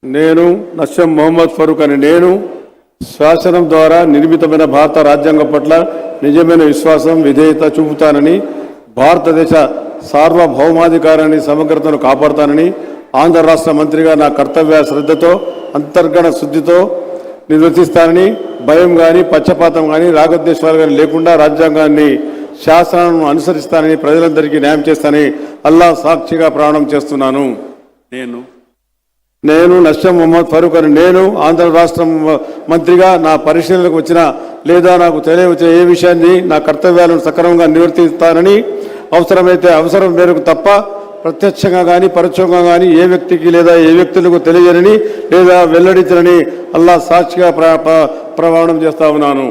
నేను నస్యం మొహమ్మద్ ఫరూక్ అని నేను శాసనం ద్వారా నిర్మితమైన భారత రాజ్యాంగం పట్ల నిజమైన విశ్వాసం విధేయత చూపుతానని, భారతదేశ సార్వభౌమాధికారాన్ని సమగ్రతను కాపాడుతానని, ఆంధ్ర రాష్ట్ర మంత్రిగా నా కర్తవ్య శ్రద్ధతో అంతర్గత శుద్ధితో నిర్వర్తిస్తానని, భయం కానీ పక్షపాతం కానీ రాగద్వేషాలు కానీ లేకుండా రాజ్యాంగాన్ని శాసనాలను అనుసరిస్తానని, ప్రజలందరికీ న్యాయం చేస్తానని అల్లా సాక్షిగా ప్రమాణం చేస్తున్నాను. నేను నస్యం మొహమ్మద్ ఫరూక్ అని నేను ఆంధ్ర రాష్ట్ర మంత్రిగా నా పరిశీలనకు వచ్చిన లేదా నాకు తెలియవచ్చే ఏ విషయాన్ని నా కర్తవ్యాలను సక్రమంగా నిర్వర్తిస్తానని, అవసరమైతే అవసరం మేరకు తప్ప ప్రత్యక్షంగా కానీ పరోక్షంగా కానీ ఏ వ్యక్తికి లేదా ఏ వ్యక్తులకు తెలియజేయని లేదా వెల్లడించనని అల్లా సాక్షిగా ప్రమాణం చేస్తా ఉన్నాను.